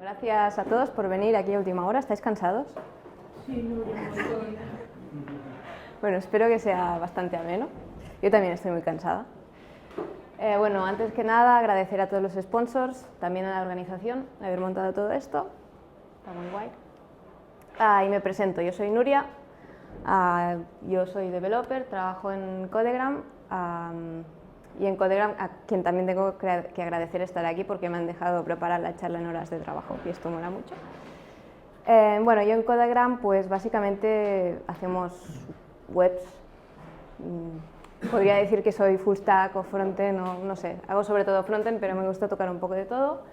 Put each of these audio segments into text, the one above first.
Gracias a todos por venir aquí a última hora. ¿Estáis cansados? Sí, no, Bueno, espero que sea bastante ameno. Yo también estoy muy cansada. Bueno, antes que nada, agradecer a todos los sponsors, también a la organización, de haber montado todo esto. Está muy guay. Y me presento, yo soy Nuria, yo soy developer, trabajo en Codegram. Y en Codegram, a quien también tengo que agradecer estar aquí porque me han dejado preparar la charla en horas de trabajo, y esto mola mucho. Bueno, yo en Codegram pues básicamente hacemos webs. Podría decir que soy full stack o frontend, no sé, hago sobre todo frontend, pero me gusta tocar un poco de todo.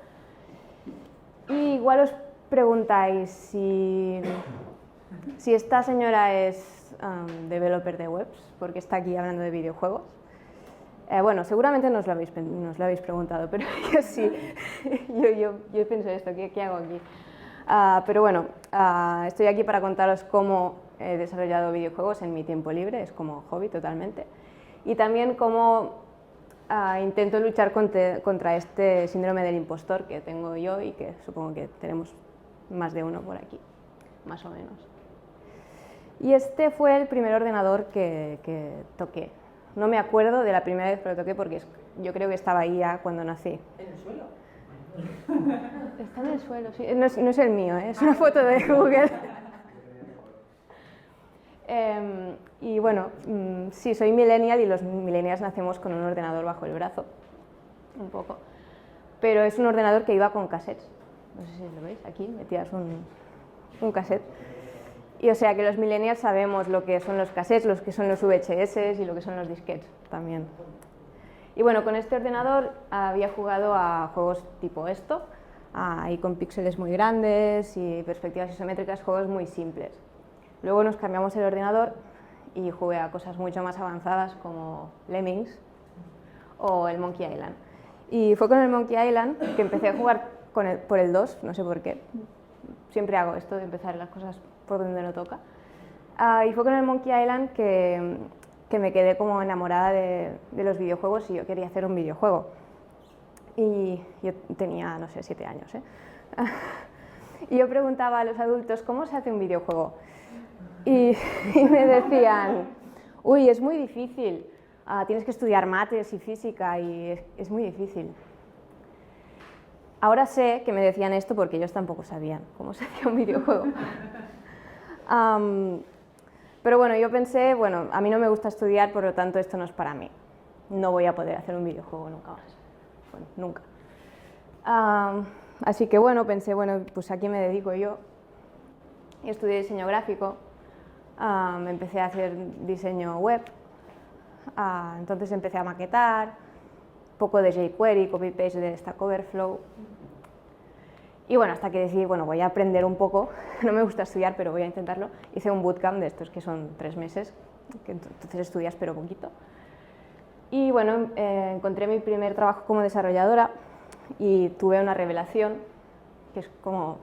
Y igual os preguntáis si esta señora es developer de webs, porque está aquí hablando de videojuegos. Bueno, seguramente no os lo habéis preguntado, pero yo sí, yo pienso esto, ¿qué hago aquí? Pero bueno, estoy aquí para contaros cómo he desarrollado videojuegos en mi tiempo libre, es como hobby totalmente, y también cómo intento luchar contra este síndrome del impostor que tengo yo y que supongo que tenemos más de uno por aquí, más o menos. Y este fue el primer ordenador que toqué. No me acuerdo de la primera vez que lo toqué porque yo creo que estaba ahí ya cuando nací. ¿En el suelo? Está en el suelo, sí. No es el mío, es una foto de Google. Y bueno, sí, soy millennial y los millennials nacemos con un ordenador bajo el brazo, un poco. Pero es un ordenador que iba con cassettes. No sé si lo veis, aquí metías un cassette. Y o sea que los millennials sabemos lo que son los cassettes, lo que son los VHS y lo que son los disquetes también. Y bueno, con este ordenador había jugado a juegos tipo esto, ahí con píxeles muy grandes y perspectivas isométricas, juegos muy simples. Luego nos cambiamos el ordenador y jugué a cosas mucho más avanzadas como Lemmings o el Monkey Island. Y fue con el Monkey Island que empecé a jugar por el 2, no sé por qué. Siempre hago esto de empezar las cosas por donde no toca. Y fue con el Monkey Island que me quedé como enamorada de los videojuegos y yo quería hacer un videojuego. Y yo tenía, no sé, 7 años, ¿eh? Y yo preguntaba a los adultos, ¿cómo se hace un videojuego? Y me decían, uy, es muy difícil, tienes que estudiar mates y física y es muy difícil. Ahora sé que me decían esto porque ellos tampoco sabían cómo se hacía un videojuego. Pero bueno, yo pensé, bueno, a mí no me gusta estudiar, por lo tanto esto no es para mí. No voy a poder hacer un videojuego nunca más. Bueno, nunca. Así que bueno, pensé, bueno, pues a qué me dedico yo. Y estudié diseño gráfico, empecé a hacer diseño web, entonces empecé a maquetar, un poco de jQuery, copy-paste de Stack Overflow. Y bueno, hasta que decidí, bueno, voy a aprender un poco, no me gusta estudiar, pero voy a intentarlo. Hice un bootcamp de estos que son 3 meses, que entonces estudias pero poquito. Y bueno, encontré mi primer trabajo como desarrolladora y tuve una revelación, que es como,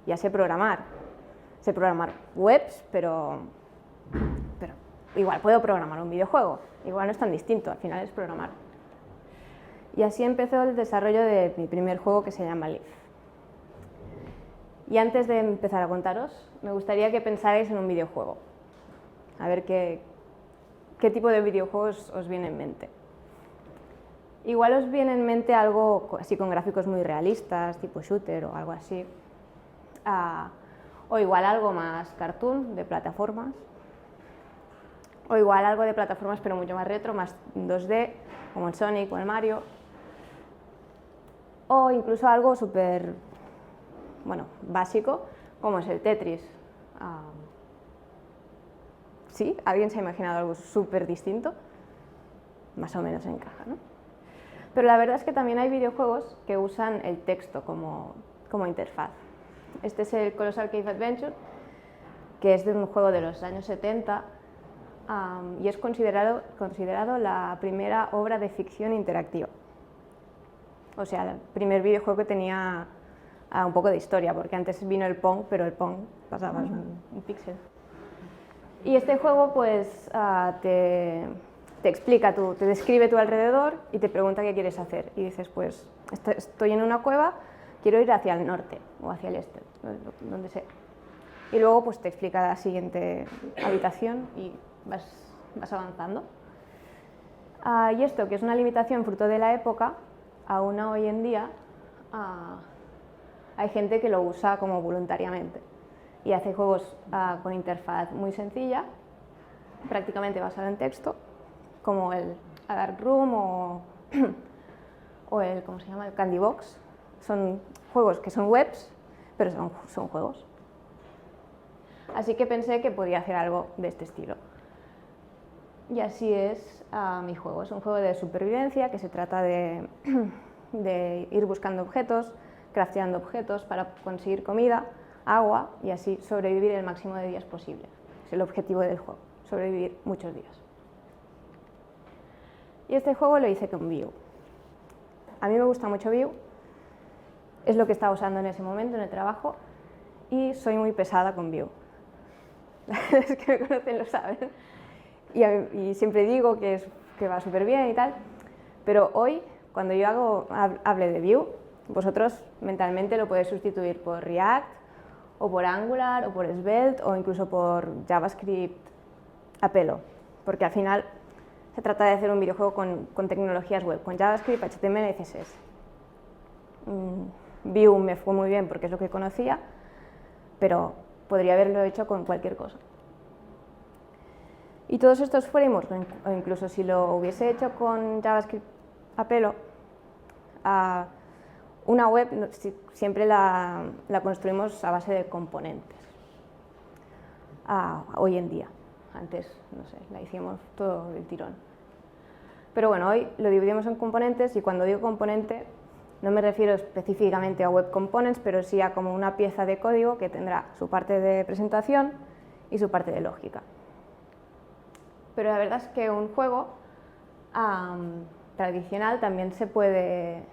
ya sé programar webs, pero igual puedo programar un videojuego, igual no es tan distinto, al final es programar. Y así empezó el desarrollo de mi primer juego que se llama Leaf. Y antes de empezar a contaros, me gustaría que pensarais en un videojuego. A ver qué tipo de videojuegos os viene en mente. Igual os viene en mente algo así con gráficos muy realistas, tipo shooter o algo así. O igual algo más cartoon, de plataformas. O igual algo de plataformas pero mucho más retro, más 2D, como el Sonic o el Mario. O incluso algo súper, bueno, básico, como es el Tetris. ¿Sí? ¿Alguien se ha imaginado algo súper distinto? Más o menos encaja, ¿no? Pero la verdad es que también hay videojuegos que usan el texto como interfaz. Este es el Colossal Cave Adventure, que es de un juego de los años 70 y es considerado la primera obra de ficción interactiva. O sea, el primer videojuego que tenía un poco de historia, porque antes vino el Pong, pero el Pong pasabas un píxel. Y este juego pues te explica, te describe tu alrededor y te pregunta qué quieres hacer. Y dices, pues estoy en una cueva, quiero ir hacia el norte o hacia el este, donde sea. Y luego pues te explica la siguiente habitación y vas avanzando. Y esto, que es una limitación fruto de la época, aún hoy en día hay gente que lo usa como voluntariamente y hace juegos con interfaz muy sencilla, prácticamente basado en texto, como el A Dark Room o el, ¿cómo se llama?, el Candy Box. Son juegos que son webs, pero son juegos. Así que pensé que podía hacer algo de este estilo. Y así es mi juego. Es un juego de supervivencia que se trata de ir buscando objetos, crafteando objetos para conseguir comida, agua y así sobrevivir el máximo de días posible. Es el objetivo del juego, sobrevivir muchos días. Y este juego lo hice con Vue. A mí me gusta mucho Vue, es lo que estaba usando en ese momento en el trabajo y soy muy pesada con Vue. Los que me conocen lo saben. Y siempre digo que va súper bien y tal, pero hoy, cuando yo hable de Vue, vosotros mentalmente lo podéis sustituir por React, o por Angular, o por Svelte, o incluso por JavaScript a pelo, porque al final se trata de hacer un videojuego con tecnologías web, con JavaScript, HTML y CSS. Vue me fue muy bien porque es lo que conocía, pero podría haberlo hecho con cualquier cosa. Y todos estos frameworks, o incluso si lo hubiese hecho con JavaScript a pelo, una web siempre la construimos a base de componentes. Hoy en día, antes, no sé, la hicimos todo del tirón. Pero bueno, hoy lo dividimos en componentes y cuando digo componente no me refiero específicamente a web components, pero sí a como una pieza de código que tendrá su parte de presentación y su parte de lógica. Pero la verdad es que un juego tradicional también se puede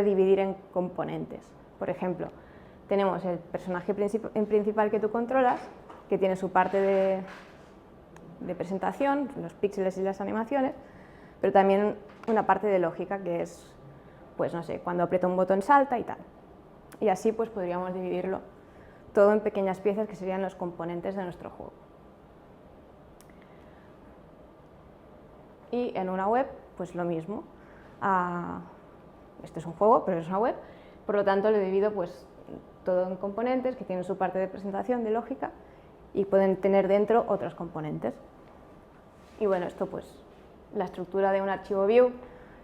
dividir en componentes. Por ejemplo, tenemos el personaje principal que tú controlas, que tiene su parte de presentación, los píxeles y las animaciones, pero también una parte de lógica que es, pues no sé, cuando aprieta un botón salta y tal. Y así pues podríamos dividirlo todo en pequeñas piezas que serían los componentes de nuestro juego. Y en una web, pues lo mismo. Este es un juego, pero es una web, por lo tanto lo divido pues todo en componentes que tienen su parte de presentación, de lógica, y pueden tener dentro otros componentes. Y bueno, esto pues la estructura de un archivo Vue,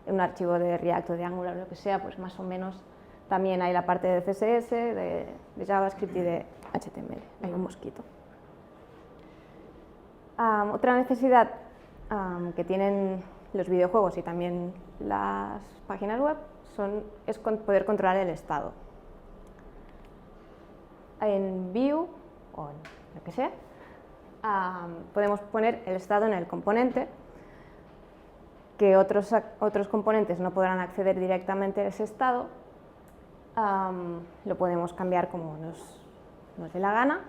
un archivo de React o de Angular, lo que sea, pues más o menos también hay la parte de CSS, de JavaScript y de HTML. Hay un mosquito. Otra necesidad que tienen los videojuegos y también las páginas web es poder controlar el estado. En Vue o en lo que sea, podemos poner el estado en el componente, que otros componentes no podrán acceder directamente a ese estado. Lo podemos cambiar como nos dé la gana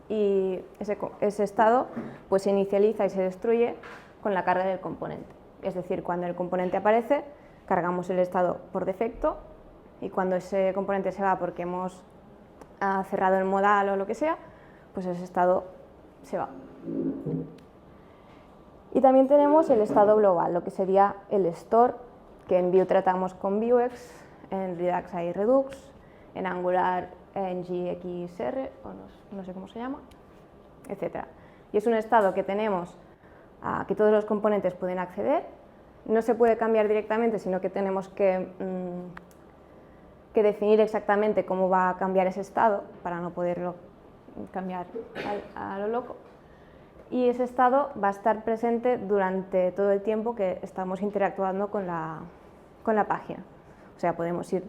y ese estado pues se inicializa y se destruye con la carga del componente. Es decir, cuando el componente aparece, cargamos el estado por defecto y cuando ese componente se va porque hemos cerrado el modal o lo que sea, pues ese estado se va. Y también tenemos el estado global, lo que sería el store, que en Vue tratamos con Vuex, en Redux hay Redux, en Angular en GXR, o no sé cómo se llama, etc. Y es un estado que tenemos que todos los componentes pueden acceder. No se puede cambiar directamente, sino que tenemos que definir exactamente cómo va a cambiar ese estado para no poderlo cambiar a lo loco. Y ese estado va a estar presente durante todo el tiempo que estamos interactuando con la página. O sea, podemos ir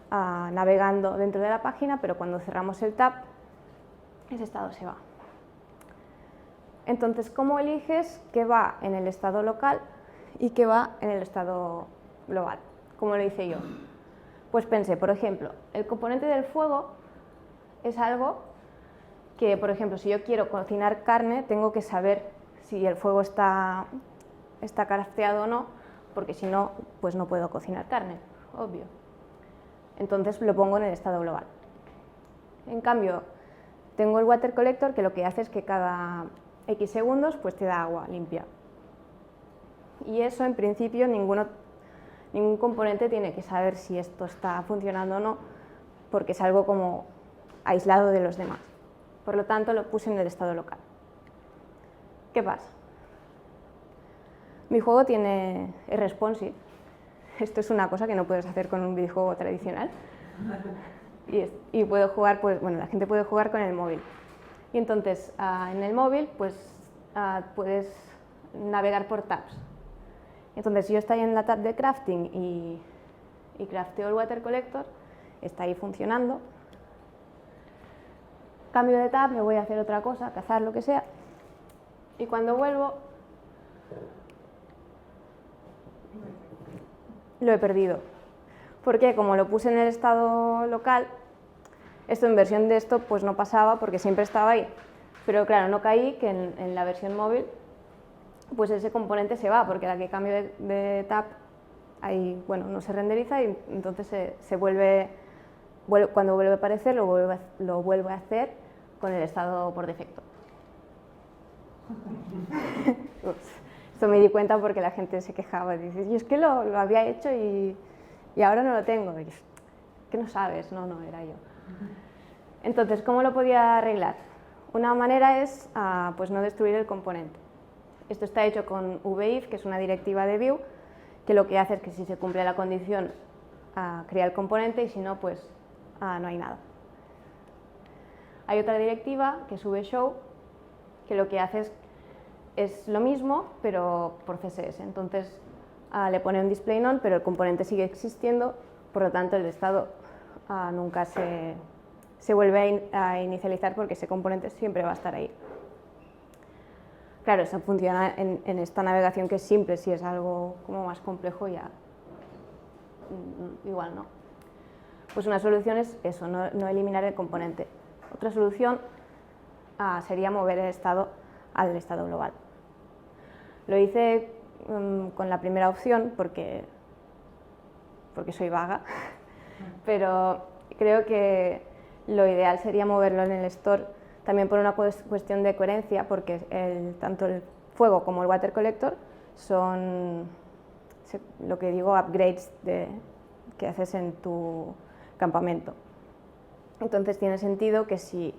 navegando dentro de la página, pero cuando cerramos el tab, ese estado se va. Entonces, ¿cómo eliges qué va en el estado local y qué va en el estado global? ¿Cómo lo hice yo? Pues pensé, por ejemplo, el componente del fuego es algo que, por ejemplo, si yo quiero cocinar carne, tengo que saber si el fuego está crafteado o no, porque si no, pues no puedo cocinar carne, obvio. entonces lo pongo en el estado global. En cambio, tengo el water collector que lo que hace es que cada X segundos pues te da agua limpia. Y eso en principio ningún componente tiene que saber si esto está funcionando o no, porque es algo como aislado de los demás. Por lo tanto, lo puse en el estado local. ¿Qué pasa? Mi juego es responsive. Esto es una cosa que no puedes hacer con un videojuego tradicional. Y puedo jugar, pues, bueno, la gente puede jugar con el móvil. Y entonces, en el móvil, pues, puedes navegar por tabs. Entonces, si yo estoy en la tab de crafting y crafteo el water collector, está ahí funcionando. Cambio de tab, me voy a hacer otra cosa, cazar, lo que sea. Y cuando vuelvo, lo he perdido. Porque como lo puse en el estado local, esto en versión desktop pues no pasaba porque siempre estaba ahí. Pero claro, no caí que en la versión móvil pues ese componente se va, porque a la que cambio de tab ahí, bueno, no se renderiza y entonces cuando vuelve a aparecer lo vuelvo a hacer con el estado por defecto. Esto me di cuenta porque la gente se quejaba, dice, yo es que lo había hecho y ahora no lo tengo. Y yo, ¿qué no sabes? No, era yo. Entonces, ¿cómo lo podía arreglar? Una manera es pues no destruir el componente. Esto está hecho con vif, que es una directiva de Vue, que lo que hace es que si se cumple la condición crea el componente y si no, pues no hay nada. Hay otra directiva que es vshow, que lo que hace es lo mismo, pero por CSS. Entonces le pone un display none, pero el componente sigue existiendo, por lo tanto el estado nunca se vuelve a inicializar porque ese componente siempre va a estar ahí. Claro, eso funciona en esta navegación que es simple. Si es algo como más complejo ya igual no. Pues una solución es eso, no eliminar el componente. Otra solución sería mover el estado al estado global. Lo hice con la primera opción porque soy vaga, pero creo que lo ideal sería moverlo en el store también por una cuestión de coherencia, porque tanto el fuego como el water collector son lo que digo upgrades que haces en tu campamento. Entonces tiene sentido que si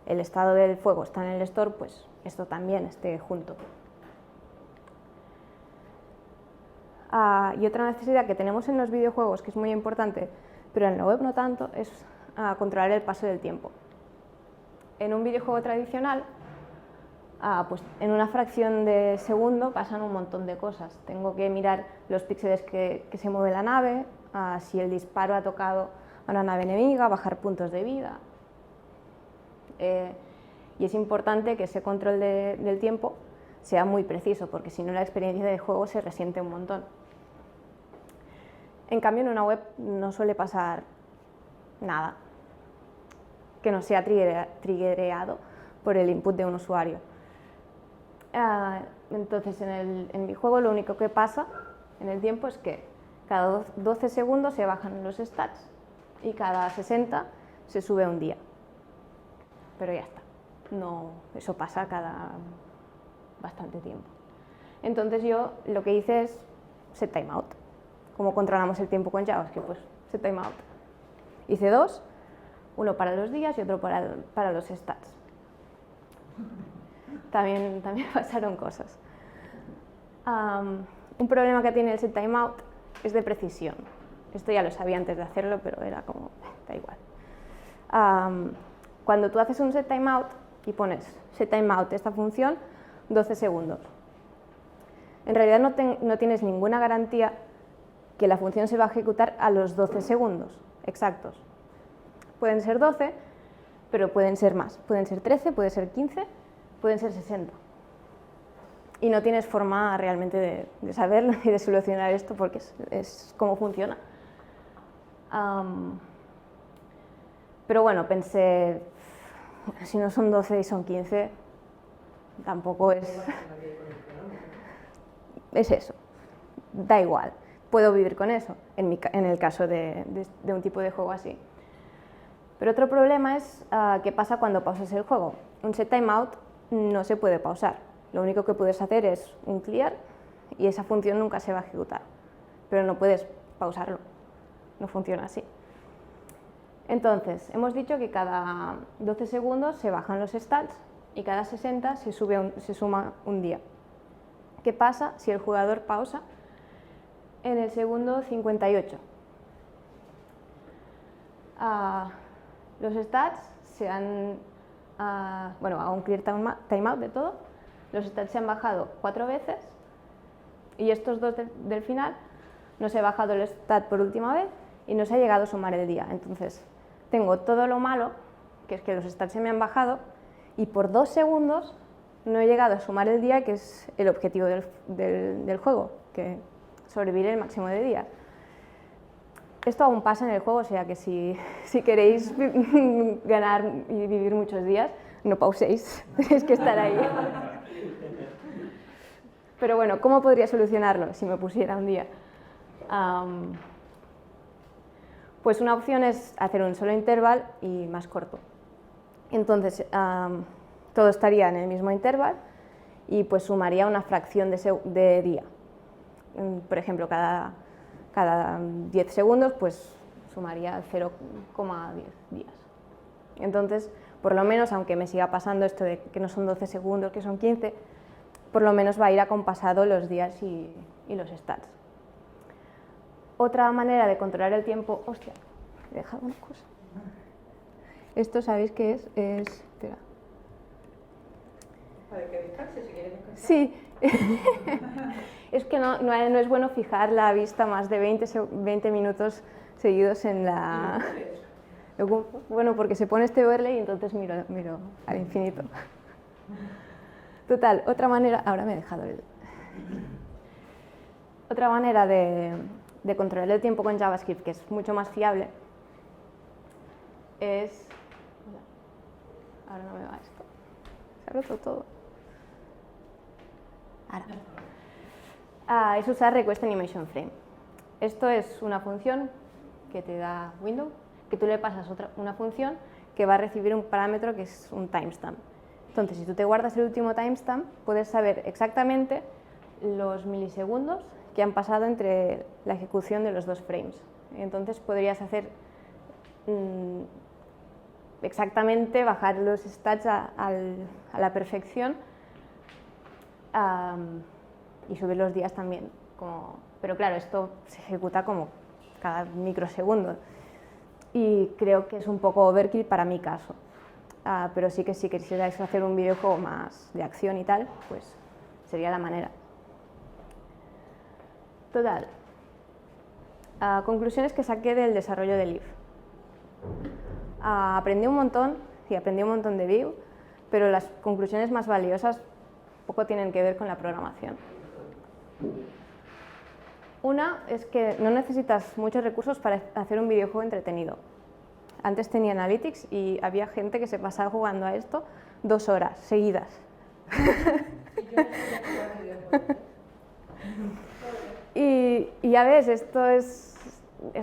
el estado del fuego está en el store, pues esto también esté junto. Y otra necesidad que tenemos en los videojuegos, que es muy importante, pero en la web no tanto, es controlar el paso del tiempo. En un videojuego tradicional, pues en una fracción de segundo pasan un montón de cosas. Tengo que mirar los píxeles que se mueve la nave, si el disparo ha tocado a una nave enemiga, bajar puntos de vida. Y es importante que ese control del tiempo sea muy preciso, porque si no la experiencia de juego se resiente un montón. En cambio, en una web no suele pasar nada que no sea triggereado por el input de un usuario. Entonces, en mi juego lo único que pasa en el tiempo es que cada 12 segundos se bajan los stats y cada 60 se sube un día. Pero ya está. No, eso pasa cada bastante tiempo. Entonces yo lo que hice es set timeout. Como controlamos el tiempo con JavaScript, pues set timeout. Hice dos, uno para los días y otro para los stats. También pasaron cosas. Un problema que tiene el set timeout es de precisión. Esto ya lo sabía antes de hacerlo, pero era como, da igual. Cuando tú haces un set timeout y pones set timeout esta función, 12 segundos. En realidad no tienes ninguna garantía que la función se va a ejecutar a los 12 segundos exactos. Pueden ser 12, pero pueden ser más. Pueden ser 13, pueden ser 15, pueden ser 60. Y no tienes forma realmente de saberlo y de solucionar esto porque es cómo funciona. Pero bueno, pensé, si no son 12 y son 15, tampoco es eso. Da igual. puedo vivir con eso, en el caso de un tipo de juego así. Pero otro problema es qué pasa cuando pausas el juego. Un set timeout no se puede pausar. Lo único que puedes hacer es un clear y esa función nunca se va a ejecutar. Pero no puedes pausarlo. No funciona así. Entonces, hemos dicho que cada 12 segundos se bajan los stats y cada 60 se suma un día. ¿Qué pasa si el jugador pausa en el segundo 58? Los stats se han, bueno, a un clear timeout de todo, los stats se han bajado 4 veces y estos 2 del final no se ha bajado el stat por última vez y no se ha llegado a sumar el día. Entonces, tengo todo lo malo, que es que los stats se me han bajado y por 2 segundos no he llegado a sumar el día, que es el objetivo del juego, que sobrevivir el máximo de días. Esto aún pasa en el juego, o sea que si queréis ganar y vivir muchos días, no pauséis, tenéis que estar ahí. Pero bueno, ¿cómo podría solucionarlo si me pusiera un día? Pues una opción es hacer un solo intervalo y más corto. Entonces, todo estaría en el mismo intervalo y pues sumaría una fracción de día. Por ejemplo, cada 10 segundos, pues sumaría 0,10 días. Entonces, por lo menos, aunque me siga pasando esto de que no son 12 segundos, que son 15, por lo menos va a ir acompasado los días y los stats. Otra manera de controlar el tiempo... Hostia, he dejado una cosa. Esto, ¿sabéis qué es? Espera. Para que descanse, si quieres descansar. Sí. Es que no es bueno fijar la vista más de 20 minutos seguidos en la... Bueno, porque se pone este overlay y entonces miro al infinito. Total, otra manera... Ahora me he dejado el... Otra manera de controlar el tiempo con JavaScript, que es mucho más fiable, es... Ahora no me va esto. Se ha roto todo. Ahora. Es usar Request Animation Frame. Esto es una función que te da Windows, que tú le pasas una función que va a recibir un parámetro que es un timestamp. Entonces, si tú te guardas el último timestamp, puedes saber exactamente los milisegundos que han pasado entre la ejecución de los 2 frames. Entonces, podrías hacer exactamente, bajar los stats a la perfección y subir los días también. Pero claro, esto se ejecuta como cada microsegundo y creo que es un poco overkill para mi caso. Pero sí que si quisierais hacer un videojuego más de acción y tal, pues sería la manera. Total. Conclusiones que saqué del desarrollo de Leaf. Aprendí un montón de Vue, pero las conclusiones más valiosas poco tienen que ver con la programación. Una es que no necesitas muchos recursos para hacer un videojuego entretenido. Antes tenía Analytics y había gente que se pasaba jugando a esto 2 horas seguidas. Y ya ves, esto es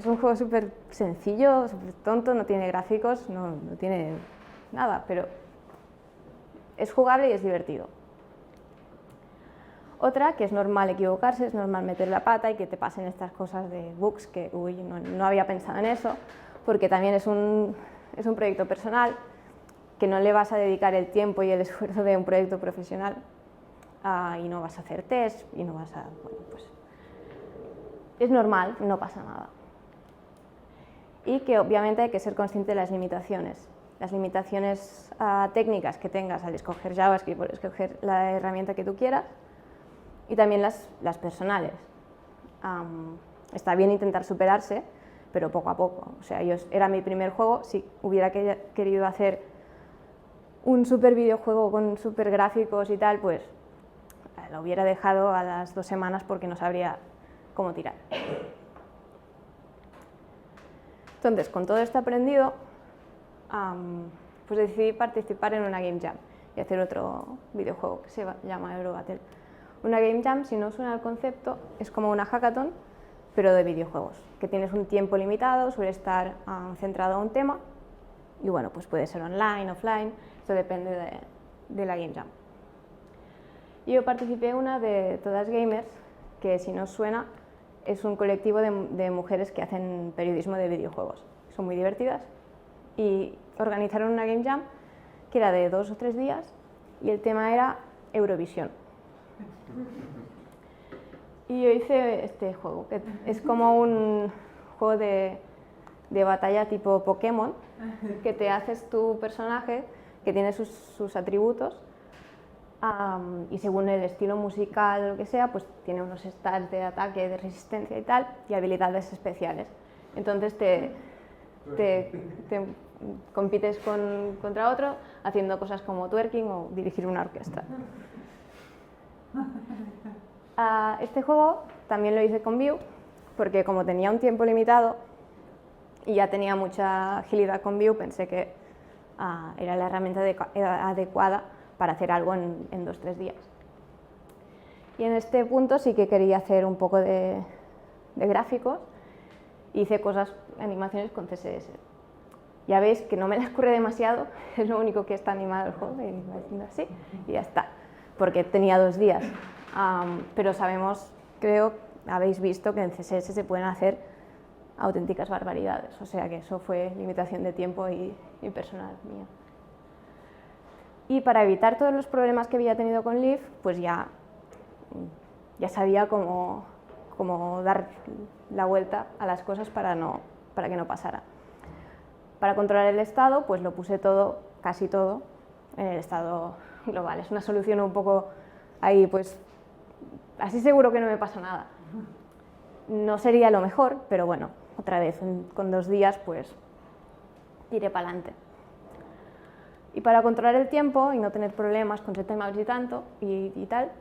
un juego súper sencillo, súper tonto, no tiene gráficos, no tiene nada, pero es jugable y es divertido. Otra, que es normal equivocarse, es normal meter la pata y que te pasen estas cosas de bugs, que uy, no había pensado en eso, porque también es un proyecto personal, que no le vas a dedicar el tiempo y el esfuerzo de un proyecto profesional, y no vas a hacer test, y no vas a... Bueno, pues es normal, no pasa nada. Y que obviamente hay que ser consciente de las limitaciones técnicas que tengas al escoger JavaScript o escoger la herramienta que tú quieras, y también las personales. Está bien intentar superarse, pero poco a poco. O sea, era mi primer juego, si hubiera querido hacer un super videojuego con super gráficos y tal, pues lo hubiera dejado a las 2 semanas porque no sabría cómo tirar. Entonces, con todo esto aprendido, pues decidí participar en una Game Jam y hacer otro videojuego que se llama Euro Battle. Una Game Jam, si no os suena el concepto, es como una hackathon, pero de videojuegos, que tienes un tiempo limitado, suele estar centrado a un tema, y bueno, pues puede ser online, offline, esto depende de la Game Jam. Yo participé en una de Todas Gamers, que si no os suena, es un colectivo de mujeres que hacen periodismo de videojuegos. Son muy divertidas y organizaron una Game Jam que era de 2 o 3 días y el tema era Eurovisión. Y yo hice este juego, que es como un juego de batalla tipo Pokémon, que te haces tu personaje, que tiene sus atributos, y según el estilo musical o lo que sea, pues tiene unos stats de ataque, de resistencia y tal, y habilidades especiales. Entonces te compites contra otro haciendo cosas como twerking o dirigir una orquesta. Este juego también lo hice con Vue, porque como tenía un tiempo limitado y ya tenía mucha agilidad con Vue, pensé que era la herramienta adecuada para hacer algo en 2 o 3 días. Y en este punto sí que quería hacer un poco de gráficos, hice animaciones con CSS. Ya veis que no me las curré demasiado, es lo único que está animado el juego, y va haciendo así, y ya está, porque tenía 2 días. Pero sabemos, creo, habéis visto que en CSS se pueden hacer auténticas barbaridades, o sea que eso fue limitación de tiempo y personal mía. Y para evitar todos los problemas que había tenido con Leaf, pues ya sabía cómo dar la vuelta a las cosas para que no pasara. Para controlar el estado, pues lo puse todo, casi todo, en el estado global. Es una solución un poco ahí, pues así seguro que no me pasa nada. No sería lo mejor, pero bueno, otra vez, con 2 días, pues tiré para adelante. Y para controlar el tiempo y no tener problemas con set timeouts y tanto y tal,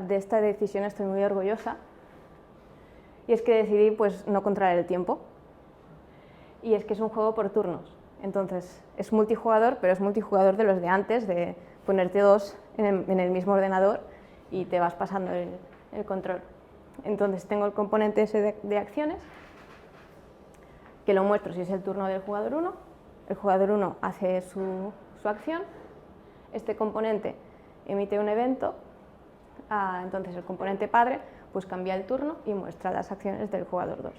de esta decisión estoy muy orgullosa. Y es que decidí pues no controlar el tiempo. Y es que es un juego por turnos. Entonces es multijugador, pero es multijugador de los de antes, de ponerte 2 en el mismo ordenador y te vas pasando el control. Entonces tengo el componente ese de acciones, que lo muestro si es el turno del jugador 1. El jugador 1 hace su acción, este componente emite un evento, entonces el componente padre pues cambia el turno y muestra las acciones del jugador 2.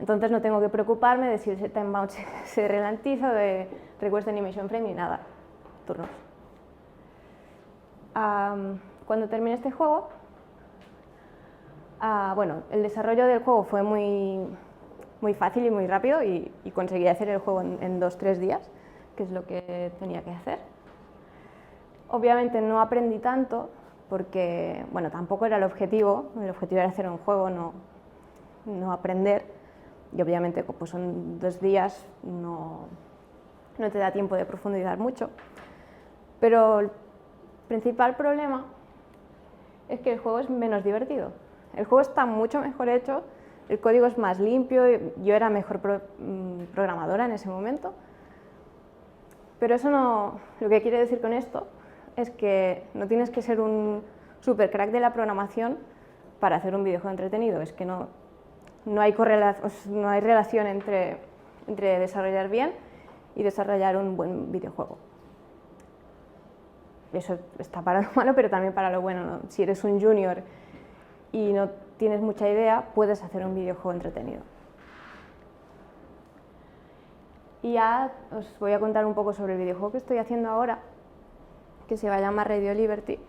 Entonces no tengo que preocuparme de si ese timeout se ralentiza, de request animation frame ni nada, turnos. Cuando terminé este juego, bueno, el desarrollo del juego fue muy fácil y muy rápido y conseguí hacer el juego en 2 o 3 días, que es lo que tenía que hacer. Obviamente no aprendí tanto porque, bueno, tampoco era el objetivo era hacer un juego, no aprender, y obviamente pues son 2 días, no te da tiempo de profundizar mucho. Pero el principal problema es que el juego es menos divertido. El juego está mucho mejor hecho, el código es más limpio, yo era mejor programadora en ese momento, pero eso no, lo que quiere decir con esto es que no tienes que ser un super crack de la programación para hacer un videojuego entretenido, es que no hay relación entre desarrollar bien y desarrollar un buen videojuego. Eso está para lo malo, pero también para lo bueno, ¿no? Si eres un junior y no tienes mucha idea, puedes hacer un videojuego entretenido. Y ya os voy a contar un poco sobre el videojuego que estoy haciendo ahora, que se va a llamar Radio Liberty.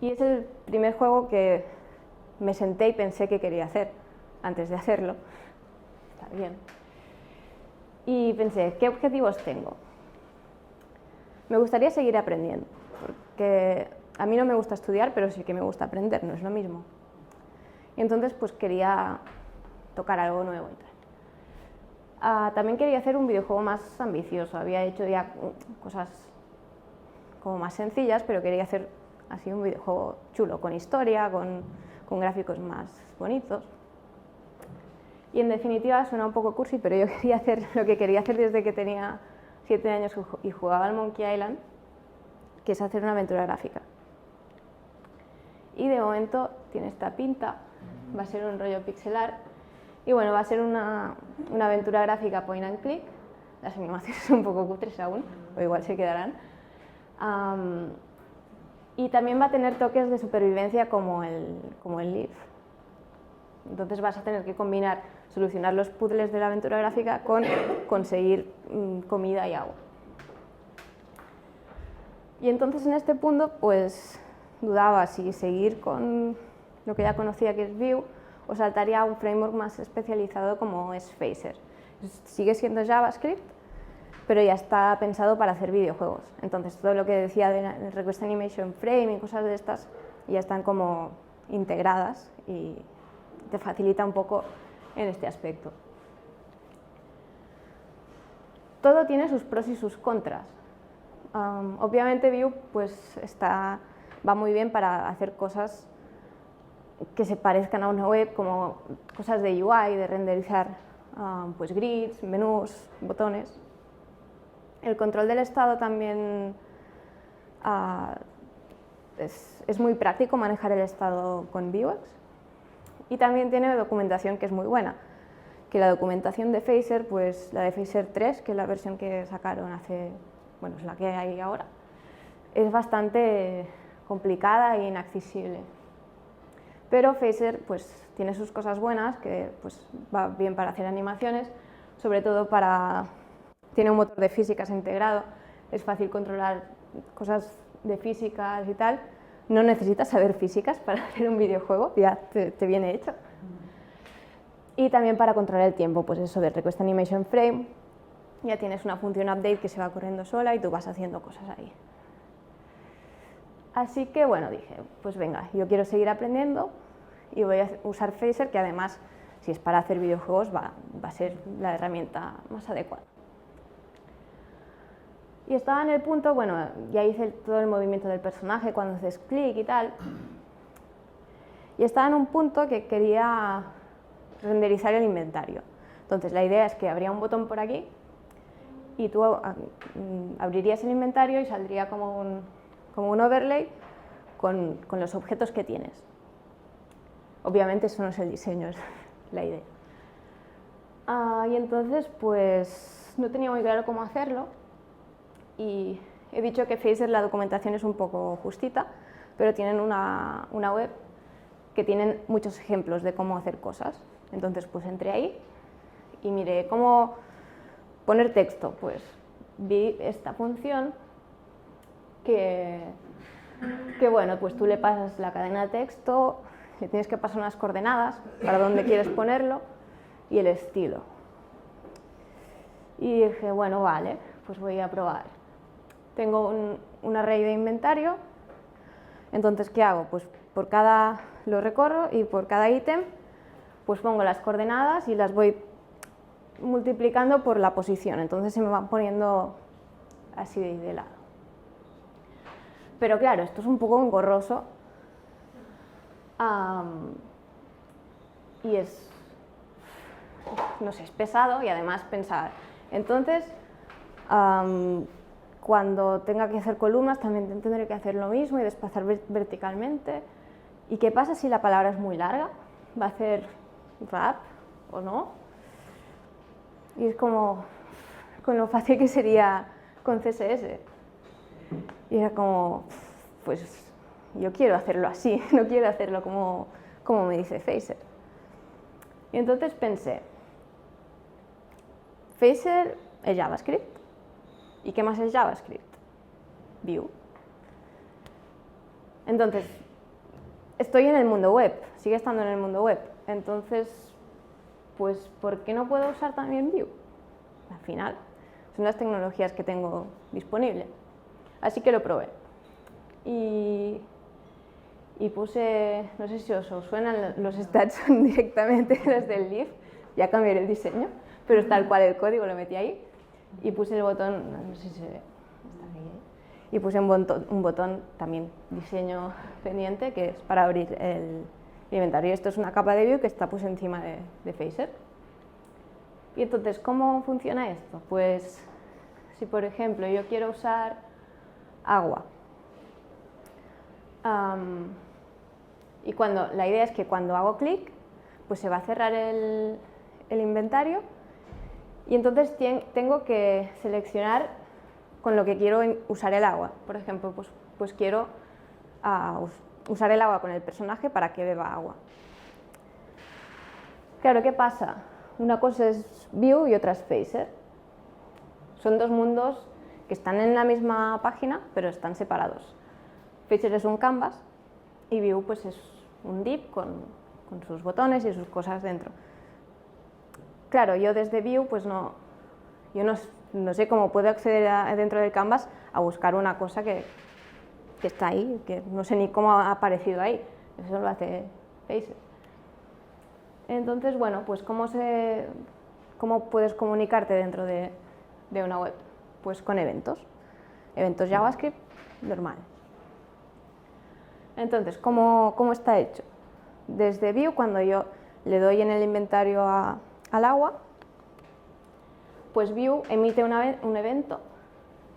Y es el primer juego que me senté y pensé que quería hacer antes de hacerlo. Está bien. Y pensé, ¿qué objetivos tengo? Me gustaría seguir aprendiendo, porque a mí no me gusta estudiar, pero sí que me gusta aprender, no es lo mismo. Y entonces pues quería tocar algo nuevo y tal. También quería hacer un videojuego más ambicioso, había hecho ya cosas como más sencillas, pero quería hacer así un videojuego chulo, con historia, con gráficos más bonitos. Y en definitiva suena un poco cursi, pero yo quería hacer lo que quería hacer desde que tenía 7 años y jugaba al Monkey Island, que es hacer una aventura gráfica. Y de momento tiene esta pinta, va a ser un rollo pixelar. Y bueno, va a ser una aventura gráfica point and click. Las animaciones son un poco cutres aún, o igual se quedarán. Y también va a tener toques de supervivencia como el Leaf. Entonces vas a tener que combinar, solucionar los puzzles de la aventura gráfica con conseguir comida y agua. Y entonces en este punto pues dudaba si seguir con lo que ya conocía que es Vue o saltaría a un framework más especializado como es Phaser. Sigue siendo JavaScript, pero ya está pensado para hacer videojuegos. Entonces todo lo que decía de Request Animation Frame y cosas de estas ya están como integradas y te facilita un poco en este aspecto. Todo tiene sus pros y sus contras. Obviamente Vue pues va muy bien para hacer cosas que se parezcan a una web, como cosas de UI, de renderizar pues grids, menús, botones. El control del estado también es muy práctico manejar el estado con Vuex. Y también tiene documentación que es muy buena, que la documentación de Phaser, pues la de Phaser 3, que es la versión que sacaron es la que hay ahora, es bastante complicada e inaccesible. Pero Phaser pues tiene sus cosas buenas, que pues va bien para hacer animaciones, sobre todo tiene un motor de físicas integrado, es fácil controlar cosas de físicas y tal. No necesitas saber físicas para hacer un videojuego, ya te viene hecho. Y también para controlar el tiempo, pues eso de Request Animation Frame, ya tienes una función update que se va corriendo sola y tú vas haciendo cosas ahí. Así que bueno, dije, pues venga, yo quiero seguir aprendiendo y voy a usar Phaser, que además, si es para hacer videojuegos, va a ser la herramienta más adecuada. Y estaba en el punto, bueno, ya hice todo el movimiento del personaje cuando haces clic y tal. Y estaba en un punto que quería renderizar el inventario. Entonces la idea es que habría un botón por aquí y tú abrirías el inventario y saldría como un overlay con los objetos que tienes. Obviamente eso no es el diseño, es la idea. Y entonces pues no tenía muy claro cómo hacerlo. Y he dicho que Phaser la documentación es un poco justita, pero tienen una web que tienen muchos ejemplos de cómo hacer cosas. Entonces pues entré ahí y miré cómo poner texto. Pues vi esta función que bueno, pues tú le pasas la cadena de texto, le tienes que pasar unas coordenadas para dónde quieres ponerlo y el estilo. Y dije, bueno, vale, pues voy a probar. Tengo un array de inventario, entonces ¿qué hago? Pues lo recorro y por cada ítem pues pongo las coordenadas y las voy multiplicando por la posición, entonces se me van poniendo así de lado. Pero claro, esto es un poco engorroso y no sé, es pesado y además pensar. Entonces, cuando tenga que hacer columnas también tendré que hacer lo mismo y desplazar verticalmente. ¿Y qué pasa si la palabra es muy larga? ¿Va a hacer wrap o no? Y es como con lo fácil que sería con CSS. Y era como, pues yo quiero hacerlo así, no quiero hacerlo como me dice Phaser. Y entonces pensé, Phaser es JavaScript. ¿Y qué más es JavaScript? Vue. Entonces, estoy en el mundo web, sigue estando en el mundo web. Entonces, pues, ¿por qué no puedo usar también Vue? Al final, son las tecnologías que tengo disponibles. Así que lo probé. Y puse, no sé si os suenan los stats directamente los del Leaf, ya cambié el diseño, pero es tal cual el código, lo metí ahí. Y puse el botón, no sé si se ve, está ahí, y puse un botón también diseño pendiente que es para abrir el inventario. Esto es una capa de Vue que está pues encima de Phaser. Y entonces, ¿cómo funciona esto? Pues si por ejemplo yo quiero usar agua, Y la idea es que cuando hago clic, pues se va a cerrar el inventario y entonces tengo que seleccionar con lo que quiero usar el agua. Por ejemplo, pues quiero usar el agua con el personaje para que beba agua. Claro, ¿qué pasa? Una cosa es Vue y otra es Phaser. Son dos mundos que están en la misma página, pero están separados. Phaser es un canvas y Vue pues es un div con sus botones y sus cosas dentro. Claro, yo desde Vue pues no sé cómo puedo acceder dentro del canvas a buscar una cosa que está ahí, que no sé ni cómo ha aparecido ahí. Eso lo hace Phaser. Entonces, bueno, pues ¿cómo puedes comunicarte dentro de una web? Pues con eventos JavaScript normal. Entonces, ¿cómo está hecho? Desde Vue, cuando yo le doy en el inventario al agua, pues Vue emite un evento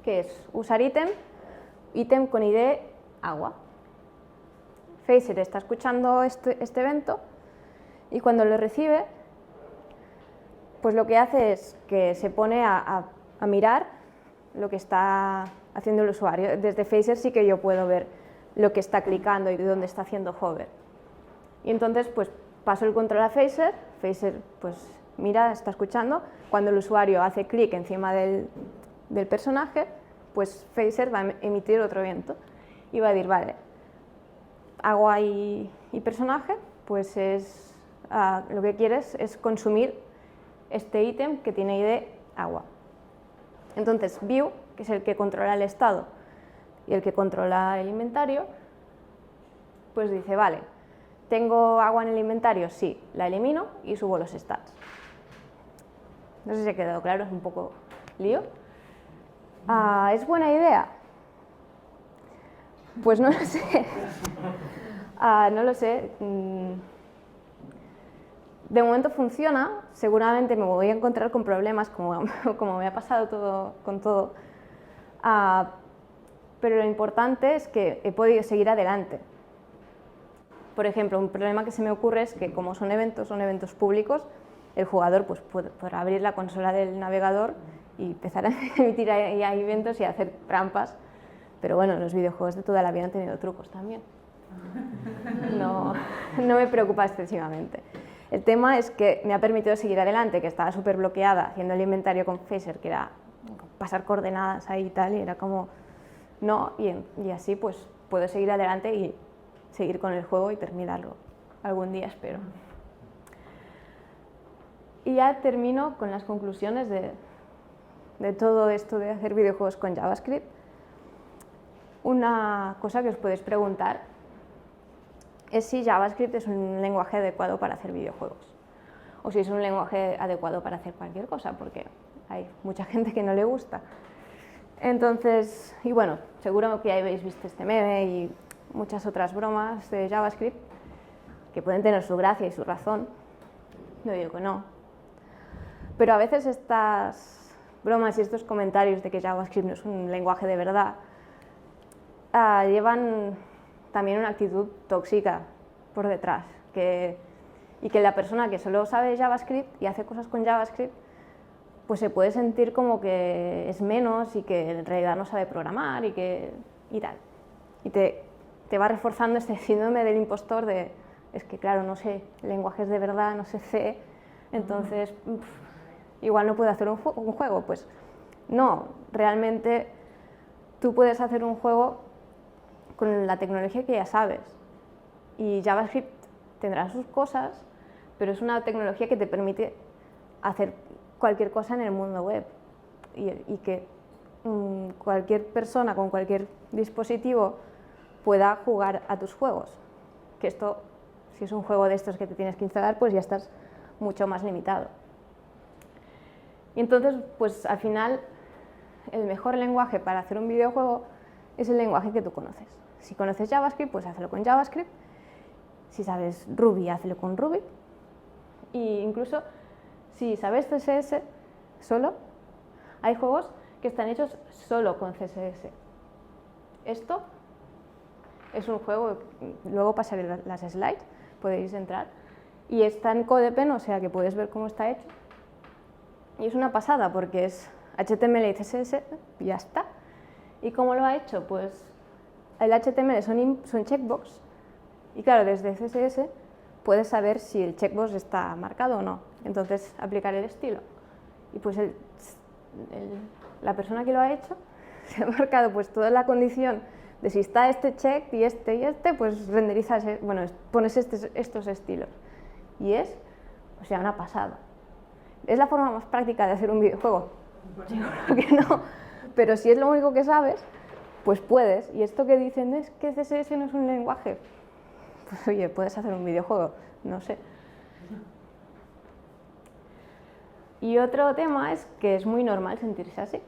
que es usar ítem con ID agua. Phaser está escuchando este evento y cuando lo recibe, pues lo que hace es que se pone a mirar lo que está haciendo el usuario. Desde Phaser sí que yo puedo ver lo que está clicando y de dónde está haciendo hover. Y entonces pues paso el control a Phaser pues mira, está escuchando. Cuando el usuario hace clic encima del personaje, pues Phaser va a emitir otro evento y va a decir, vale, agua y personaje, pues lo que quieres es consumir este ítem que tiene ID agua. Entonces Vue, que es el que controla el estado y el que controla el inventario, pues dice, vale, ¿tengo agua en el inventario? Sí, la elimino y subo los stats. No sé si ha quedado claro, es un poco lío. ¿Es buena idea? Pues no lo sé. No lo sé. De momento funciona, seguramente me voy a encontrar con problemas como me ha pasado con todo. Pero lo importante es que he podido seguir adelante. Por ejemplo, un problema que se me ocurre es que como son eventos públicos, el jugador pues, podrá abrir la consola del navegador y empezar a emitir ahí eventos y a hacer trampas. Pero bueno, los videojuegos de toda la vida han tenido trucos también. No me preocupa excesivamente. El tema es que me ha permitido seguir adelante, que estaba súper bloqueada haciendo el inventario con Phaser, que era pasar coordenadas ahí y tal, y era como no, y así pues puedo seguir adelante y seguir con el juego y terminarlo algún día, espero. Y ya termino con las conclusiones de todo esto de hacer videojuegos con JavaScript. Una cosa que os podéis preguntar es si JavaScript es un lenguaje adecuado para hacer videojuegos o si es un lenguaje adecuado para hacer cualquier cosa, porque hay mucha gente que no le gusta. Entonces, y bueno, seguro que ya habéis visto este meme y muchas otras bromas de JavaScript que pueden tener su gracia y su razón, no digo que no, pero a veces estas bromas y estos comentarios de que JavaScript no es un lenguaje de verdad llevan también una actitud tóxica por detrás, y que la persona que solo sabe JavaScript y hace cosas con JavaScript pues se puede sentir como que es menos y que en realidad no sabe programar y tal. Y te va reforzando este síndrome del impostor de, es que claro, no sé lenguajes de verdad, no sé C, entonces igual no puedo hacer un juego. Pues no, realmente tú puedes hacer un juego con la tecnología que ya sabes. Y JavaScript tendrá sus cosas, pero es una tecnología que te permite hacer cualquier cosa en el mundo web y que cualquier persona con cualquier dispositivo pueda jugar a tus juegos. Que esto, si es un juego de estos que te tienes que instalar, pues ya estás mucho más limitado. Y entonces, pues al final, el mejor lenguaje para hacer un videojuego es el lenguaje que tú conoces. Si conoces JavaScript, pues hazlo con JavaScript. Si sabes Ruby, hazlo con Ruby. E incluso si sabes CSS solo, hay juegos que están hechos solo con CSS. Esto Es un juego, luego pasaré las slides, podéis entrar. Y está en CodePen, o sea que puedes ver cómo está hecho. Y es una pasada porque es HTML y CSS y ya está. ¿Y cómo lo ha hecho? Pues el HTML son checkbox y claro, desde CSS puedes saber si el checkbox está marcado o no. Entonces aplicar el estilo. Y pues la persona que lo ha hecho se ha marcado pues toda la condición de si está este check y este, pues renderizas, bueno, pones estos estilos. Y es, o sea, una pasada. ¿Es la forma más práctica de hacer un videojuego? Seguro que no. Pero si es lo único que sabes, pues puedes. Y esto que dicen es que CSS no es un lenguaje. Pues oye, puedes hacer un videojuego, no sé. Y otro tema es que es muy normal sentirse así.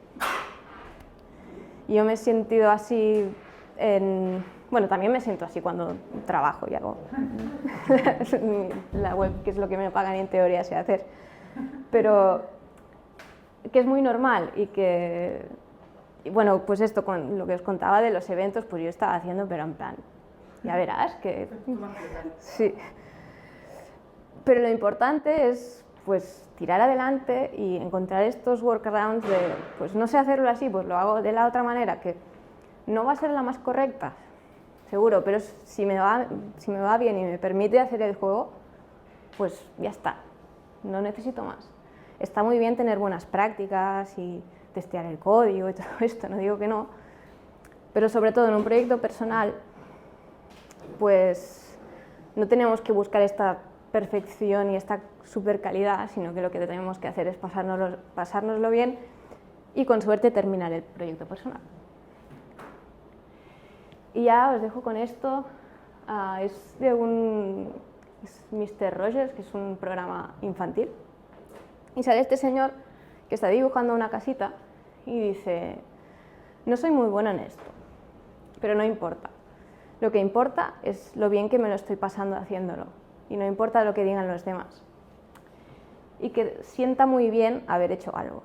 Yo me he sentido así bueno, también me siento así cuando trabajo y hago la web, que es lo que me pagan y en teoría sé hacer. Pero que es muy normal y bueno, pues esto con lo que os contaba de los eventos, pues yo estaba haciendo, pero en plan, ya verás que... Sí. Pero lo importante es pues tirar adelante y encontrar estos workarounds de, pues no sé hacerlo así, pues lo hago de la otra manera, que no va a ser la más correcta, seguro, pero si me va bien y me permite hacer el juego, pues ya está, no necesito más. Está muy bien tener buenas prácticas y testear el código y todo esto, no digo que no, pero sobre todo en un proyecto personal, pues no tenemos que buscar esta perfección y esta super calidad, sino que lo que tenemos que hacer es pasárnoslo bien y con suerte terminar el proyecto personal. Y ya os dejo con esto, es de es Mr. Rogers, que es un programa infantil, y sale este señor que está dibujando una casita y dice, no soy muy bueno en esto, pero no importa. Lo que importa es lo bien que me lo estoy pasando haciéndolo y no importa lo que digan los demás. Y que sienta muy bien haber hecho algo.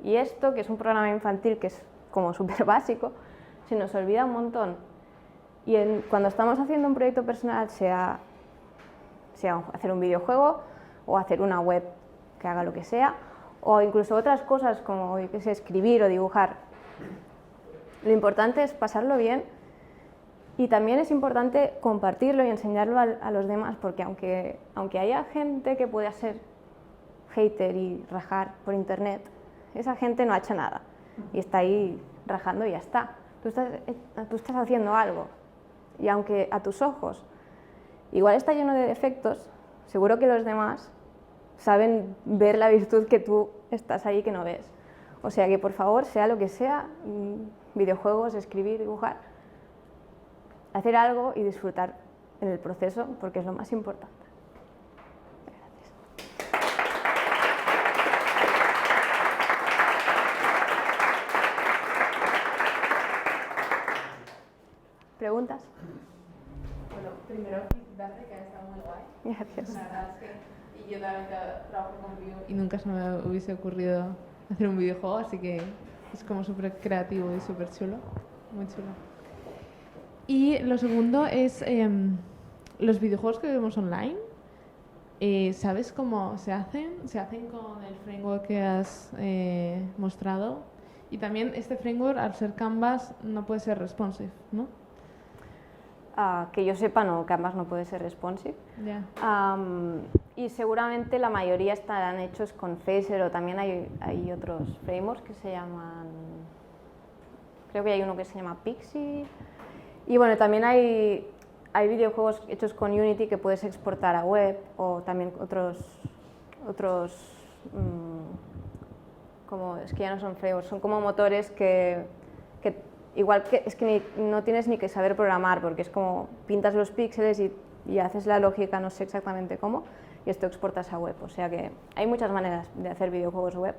Y esto, que es un programa infantil que es como súper básico, se nos olvida un montón. Y cuando estamos haciendo un proyecto personal, sea hacer un videojuego o hacer una web que haga lo que sea, o incluso otras cosas como yo qué sé, escribir o dibujar, lo importante es pasarlo bien. Y también es importante compartirlo y enseñarlo a los demás, porque aunque haya gente que pueda ser hater y rajar por internet, esa gente no ha hecho nada y está ahí rajando y ya está. Tú estás haciendo algo y aunque a tus ojos igual está lleno de defectos, seguro que los demás saben ver la virtud que tú estás ahí que no ves. O sea que por favor, sea lo que sea, videojuegos, escribir, dibujar, hacer algo y disfrutar en el proceso, porque es lo más importante. Gracias. ¿Preguntas? Bueno, primero feedback de que ha estado muy guay. Gracias. La verdad es que y yo también trabajo conmigo y nunca se me hubiese ocurrido hacer un videojuego, así que es como súper creativo y súper chulo, muy chulo. Y lo segundo es los videojuegos que vemos online. ¿Sabes cómo se hacen? Se hacen con el framework que has mostrado. Y también este framework, al ser Canvas, no puede ser responsive, ¿no? Que yo sepa, no, Canvas no puede ser responsive. Yeah. Y seguramente la mayoría estarán hechos con Phaser o también hay otros frameworks que se llaman... Creo que hay uno que se llama Pixie. Y bueno, también hay videojuegos hechos con Unity que puedes exportar a web o también otros como es que ya no son frameworks, son como motores que igual que es que no tienes ni que saber programar porque es como pintas los píxeles y haces la lógica, no sé exactamente cómo, y esto exportas a web. O sea que hay muchas maneras de hacer videojuegos web,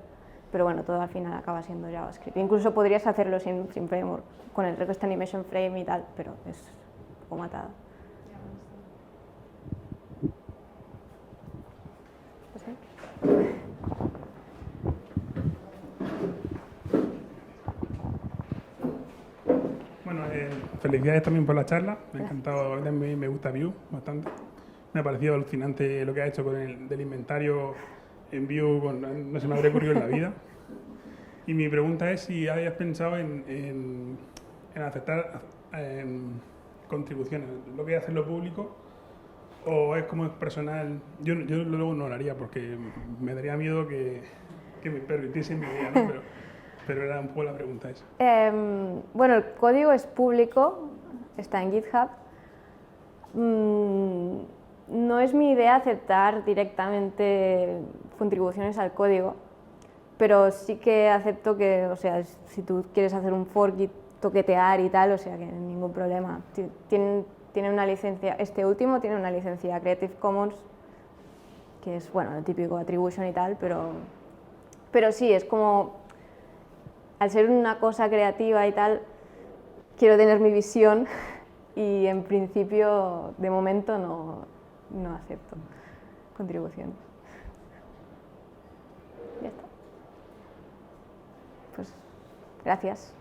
pero bueno, todo al final acaba siendo JavaScript. Incluso podrías hacerlo sin framework, con el Request Animation Frame y tal, pero es un poco matado. Bueno, felicidades también por la charla. Me ha encantado, a mí también me gusta Vue bastante. Me ha parecido alucinante lo que ha hecho con el del inventario en Vue, no se me habría ocurrido en la vida. Y mi pregunta es si hayas pensado en aceptar contribuciones, lo que es hacerlo público o es como personal. Yo luego no lo haría porque me daría miedo que me permitiese mi idea, ¿no? Pero era un poco la pregunta esa. Bueno, el código es público, está en GitHub. No es mi idea aceptar directamente contribuciones al código, pero sí que acepto que, o sea, si tú quieres hacer un fork y toquetear y tal, o sea, que ningún problema. Tiene una licencia, este último tiene una licencia Creative Commons, que es, bueno, lo típico attribution y tal, pero sí, es como, al ser una cosa creativa y tal, quiero tener mi visión y en principio, de momento, no acepto contribuciones. Ya está. Pues, gracias.